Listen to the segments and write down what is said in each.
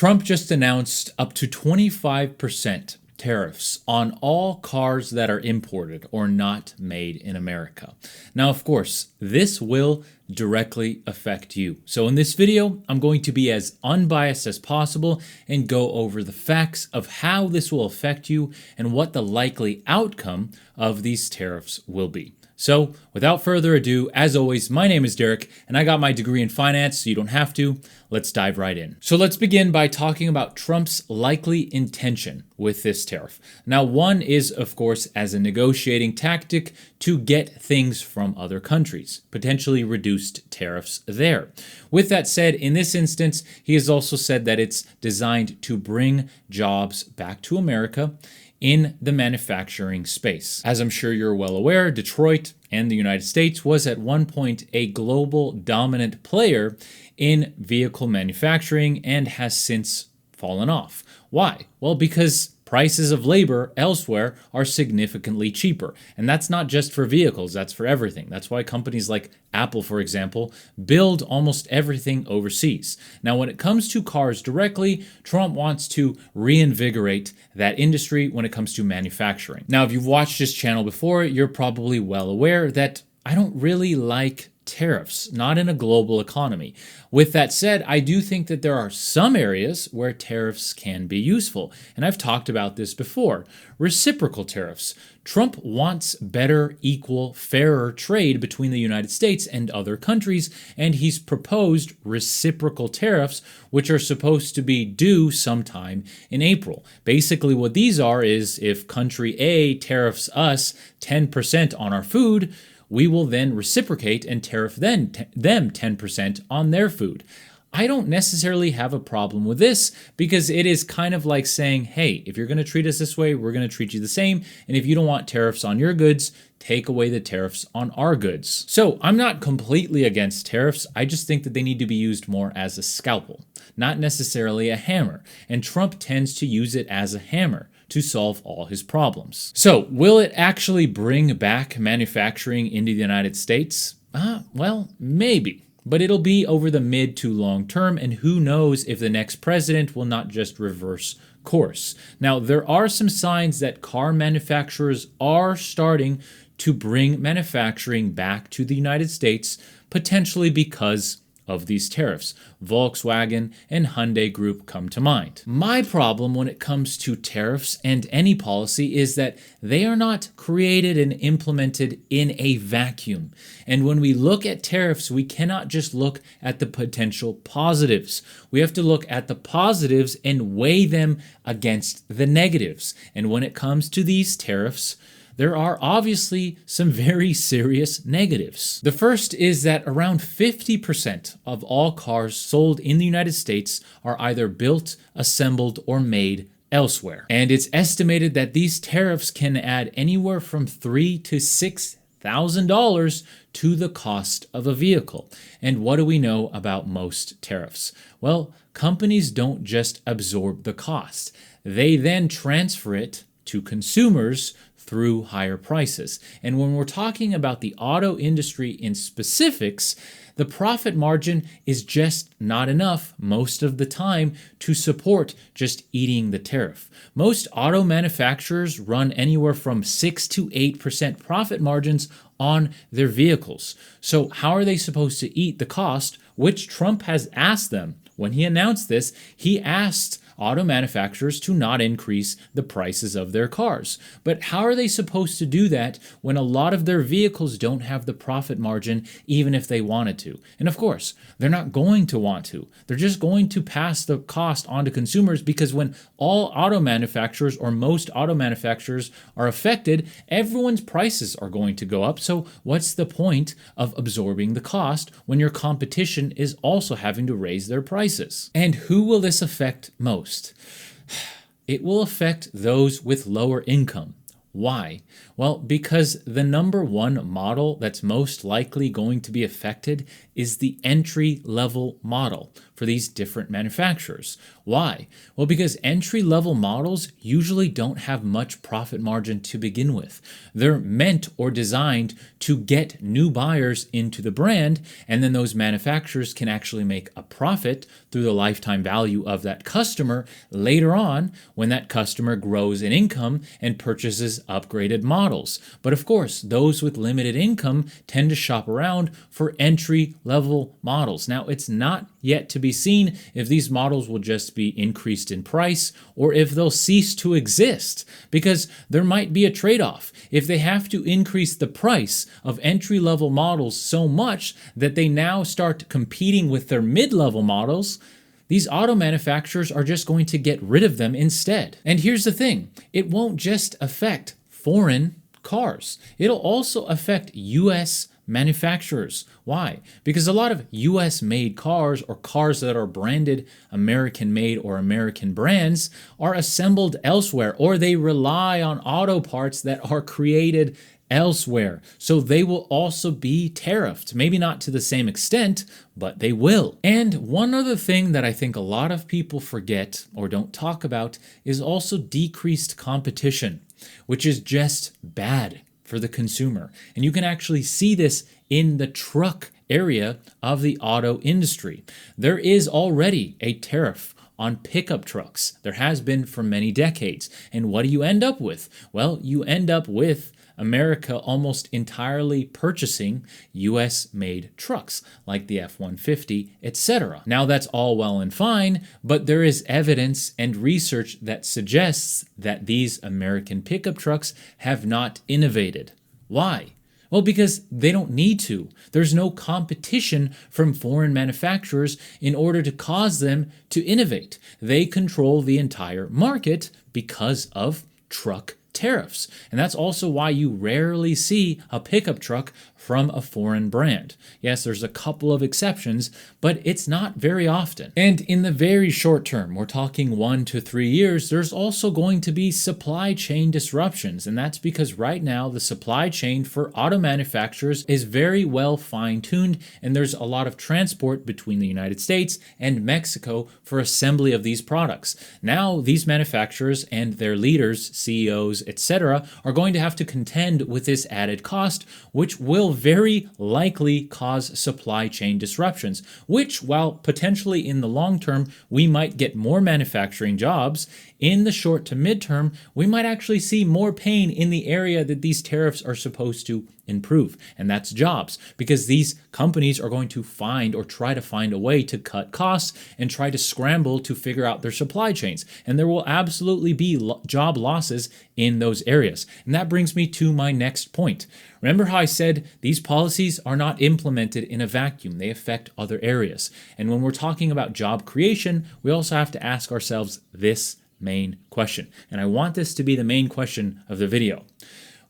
Trump just announced up to 25% tariffs on all cars that are imported or not made in America. Now, of course, this will directly affect you. So in this video, I'm going to be as unbiased as possible and go over the facts of how this will affect you and what the likely outcome of these tariffs will be. So without further ado, as always, my name is Derek and I got my degree in finance, so you don't have to. Let's dive right in. So let's begin by talking about Trump's likely intention with this tariff. Now, one is, of course, as a negotiating tactic to get things from other countries, potentially reduced tariffs there. With that said, in this instance, he has also said that it's designed to bring jobs back to America in the manufacturing space. As I'm sure you're well aware, Detroit and the United States was at one point a global dominant player in vehicle manufacturing and has since fallen off. Why? Well, because prices of labor elsewhere are significantly cheaper. And that's not just for vehicles, that's for everything. That's why companies like Apple, for example, build almost everything overseas. Now, when it comes to cars directly, Trump wants to reinvigorate that industry when it comes to manufacturing. Now, if you've watched this channel before, you're probably well aware that I don't really like tariffs, not in a global economy. With that said, I do think that there are some areas where tariffs can be useful. And I've talked about this before. Reciprocal tariffs. Trump wants better, equal, fairer trade between the United States and other countries, and he's proposed reciprocal tariffs, which are supposed to be due sometime in April. Basically, what these are is if country A tariffs us 10% on our food, we will then reciprocate and tariff them 10% on their food. I don't necessarily have a problem with this because it is kind of like saying, hey, if you're going to treat us this way, we're going to treat you the same. And if you don't want tariffs on your goods, take away the tariffs on our goods. So I'm not completely against tariffs. I just think that they need to be used more as a scalpel, not necessarily a hammer. And Trump tends to use it as a hammer to solve all his problems. So will it actually bring back manufacturing into the United States? Well, maybe. But it'll be over the mid to long term, and who knows if the next president will not just reverse course. Now, there are some signs that car manufacturers are starting to bring manufacturing back to the United States, potentially because of these tariffs. Volkswagen and Hyundai Group come to mind. My problem when it comes to tariffs and any policy is that they are not created and implemented in a vacuum. And when we look at tariffs, we cannot just look at the potential positives. We have to look at the positives and weigh them against the negatives. And when it comes to these tariffs, there are obviously some very serious negatives. The first is that around 50% of all cars sold in the United States are either built, assembled, or made elsewhere. And it's estimated that these tariffs can add anywhere from $3,000 to $6,000 to the cost of a vehicle. And what do we know about most tariffs? Well, companies don't just absorb the cost. They then transfer it to consumers through higher prices. And when we're talking about the auto industry in specifics, the profit margin is just not enough most of the time to support just eating the tariff. Most auto manufacturers run anywhere from 6 to 8% profit margins on their vehicles. So how are they supposed to eat the cost, which Trump has asked them? When he announced this, he asked auto manufacturers to not increase the prices of their cars. But how are they supposed to do that when a lot of their vehicles don't have the profit margin even if they wanted to? And of course, they're not going to want to. They're just going to pass the cost on to consumers because when all auto manufacturers or most auto manufacturers are affected, everyone's prices are going to go up. So what's the point of absorbing the cost when your competition is also having to raise their prices? And who will this affect most? It will affect those with lower income. Why? Well, because the number one model that's most likely going to be affected is the entry-level model. for these different manufacturers. Why? Well, because entry-level models usually don't have much profit margin to begin with. They're meant or designed to get new buyers into the brand, and then those manufacturers can actually make a profit through the lifetime value of that customer later on when that customer grows in income and purchases upgraded models. But of course, those with limited income tend to shop around for entry-level models. Now, it's not yet to be seen if these models will just be increased in price or if they'll cease to exist, because there might be a trade-off. If they have to increase the price of entry-level models so much that they now start competing with their mid-level models, these auto manufacturers are just going to get rid of them instead. And here's the thing, it won't just affect foreign cars. It'll also affect US manufacturers. Why? Because a lot of US made cars or cars that are branded American made or American brands are assembled elsewhere, or they rely on auto parts that are created elsewhere. So they will also be tariffed. Maybe not to the same extent, but they will. And one other thing that I think a lot of people forget or don't talk about is also decreased competition, which is just bad for the consumer. And you can actually see this in the truck area of the auto industry. There is already a tariff on pickup trucks. There has been for many decades. And what do you end up with? Well, you end up with America almost entirely purchasing US-made trucks like the F-150, etc. Now that's all well and fine, but there is evidence and research that suggests that these American pickup trucks have not innovated. Why? Well, because they don't need to. There's no competition from foreign manufacturers in order to cause them to innovate. They control the entire market because of truck tariffs. And that's also why you rarely see a pickup truck from a foreign brand. Yes, there's a couple of exceptions, but it's not very often. And in the very short term, we're talking 1 to 3 years, there's also going to be supply chain disruptions. And that's because right now the supply chain for auto manufacturers is very well fine-tuned, and there's a lot of transport between the United States and Mexico for assembly of these products. Now, these manufacturers and their leaders, CEOs, etc., are going to have to contend with this added cost, which will very likely cause supply chain disruptions, which, while potentially in the long term we might get more manufacturing jobs, in the short to midterm we might actually see more pain in the area that these tariffs are supposed to improve, and that's jobs, because these companies are going to find or try to find a way to cut costs and try to scramble to figure out their supply chains, and there will absolutely be job losses in those areas. And that brings me to my next point. Remember how I said these policies are not implemented in a vacuum, they affect other areas. And when we're talking about job creation, we also have to ask ourselves this main question, and I want this to be the main question of the video.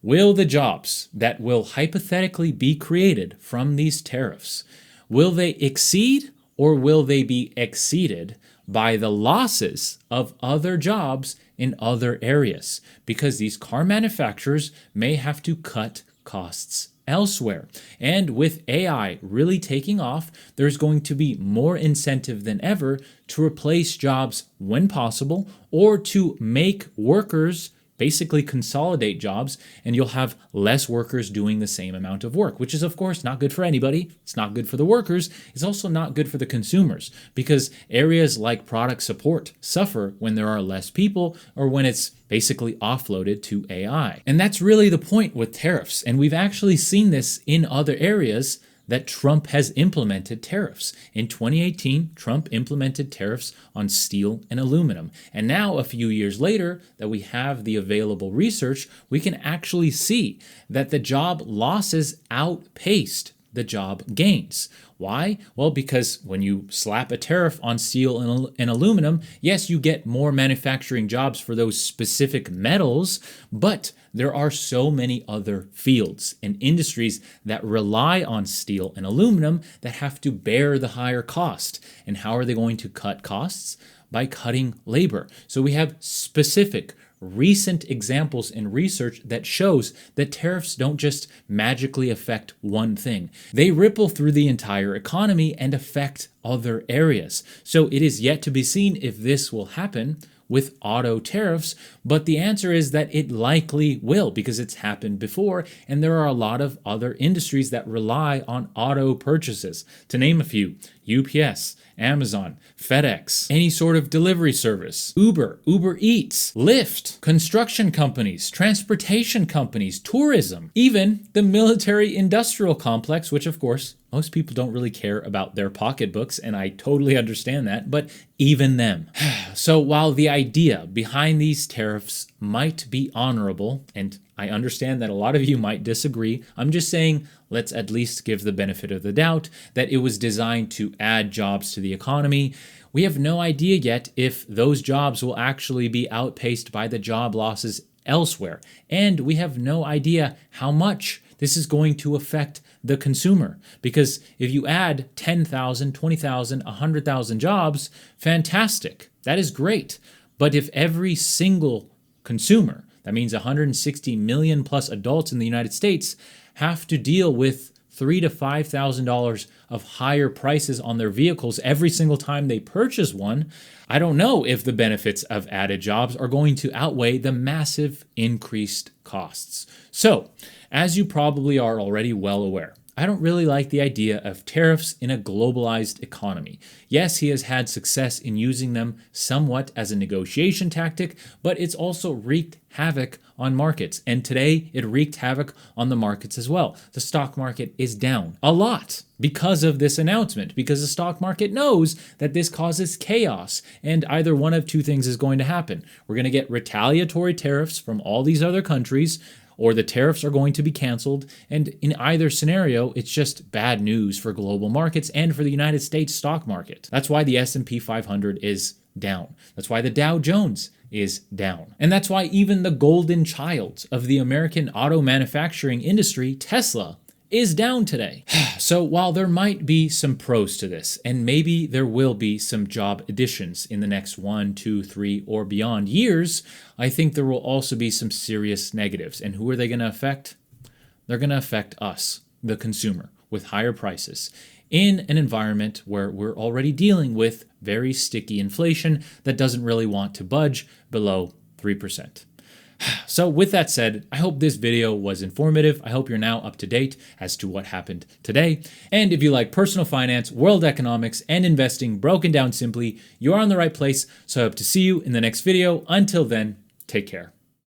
Will the jobs that will hypothetically be created from these tariffs, will they exceed or will they be exceeded by the losses of other jobs in other areas? Because these car manufacturers may have to cut costs elsewhere. And with AI really taking off, there's going to be more incentive than ever to replace jobs when possible, or to make workers basically consolidate jobs, and you'll have less workers doing the same amount of work, which is of course not good for anybody. It's not good for the workers. It's also not good for the consumers, because areas like product support suffer when there are less people or when it's basically offloaded to AI. And that's really the point with tariffs. And we've actually seen this in other areas that Trump has implemented tariffs. In 2018, Trump implemented tariffs on steel and aluminum. And now, a few years later, that we have the available research, we can actually see that the job losses outpaced the job gains. Why? Well, because when you slap a tariff on steel and aluminum, yes, you get more manufacturing jobs for those specific metals, but there are so many other fields and industries that rely on steel and aluminum that have to bear the higher cost. And how are they going to cut costs? By cutting labor. So we have specific recent examples in research that shows that tariffs don't just magically affect one thing. They ripple through the entire economy and affect other areas. So it is yet to be seen if this will happen with auto tariffs, but the answer is that it likely will because it's happened before, and there are a lot of other industries that rely on auto purchases. To name a few, UPS, Amazon, FedEx, any sort of delivery service, Uber, Uber Eats, Lyft, construction companies, transportation companies, tourism, even the military industrial complex, which of course most people don't really care about their pocketbooks, and I totally understand that, but even them. So while the idea behind these tariffs might be honorable, and I understand that a lot of you might disagree, I'm just saying let's at least give the benefit of the doubt that it was designed to add jobs to the economy. We have no idea yet if those jobs will actually be outpaced by the job losses elsewhere, and we have no idea how much this is going to affect the consumer. Because if you add 10,000, 20,000, 100,000 jobs, fantastic. That is great. But if every single consumer, that means 160 million plus adults in the United States, have to deal with $3,000 to $5,000 of higher prices on their vehicles every single time they purchase one, I don't know if the benefits of added jobs are going to outweigh the massive increased costs. So, as you probably are already well aware, I don't really like the idea of tariffs in a globalized economy. Yes, he has had success in using them somewhat as a negotiation tactic, but it's also wreaked havoc on markets. And today, it wreaked havoc on the markets as well. The stock market is down a lot because of this announcement, because the stock market knows that this causes chaos, and either one of two things is going to happen. We're going to get retaliatory tariffs from all these other countries, or the tariffs are going to be canceled, and in either scenario, it's just bad news for global markets and for the United States stock market. That's why the S&P 500 is down. That's why the Dow Jones is down. And that's why even the golden child of the American auto manufacturing industry, Tesla, is down today. So while there might be some pros to this, and maybe there will be some job additions in the next 1, 2, 3, or beyond years, I think there will also be some serious negatives. And who are they going to affect? They're going to affect us, the consumer, with higher prices in an environment where we're already dealing with very sticky inflation that doesn't really want to budge below 3%. So with that said, I hope this video was informative. I hope you're now up to date as to what happened today. And if you like personal finance, world economics, and investing broken down simply, you're on the right place. So I hope to see you in the next video. Until then, take care.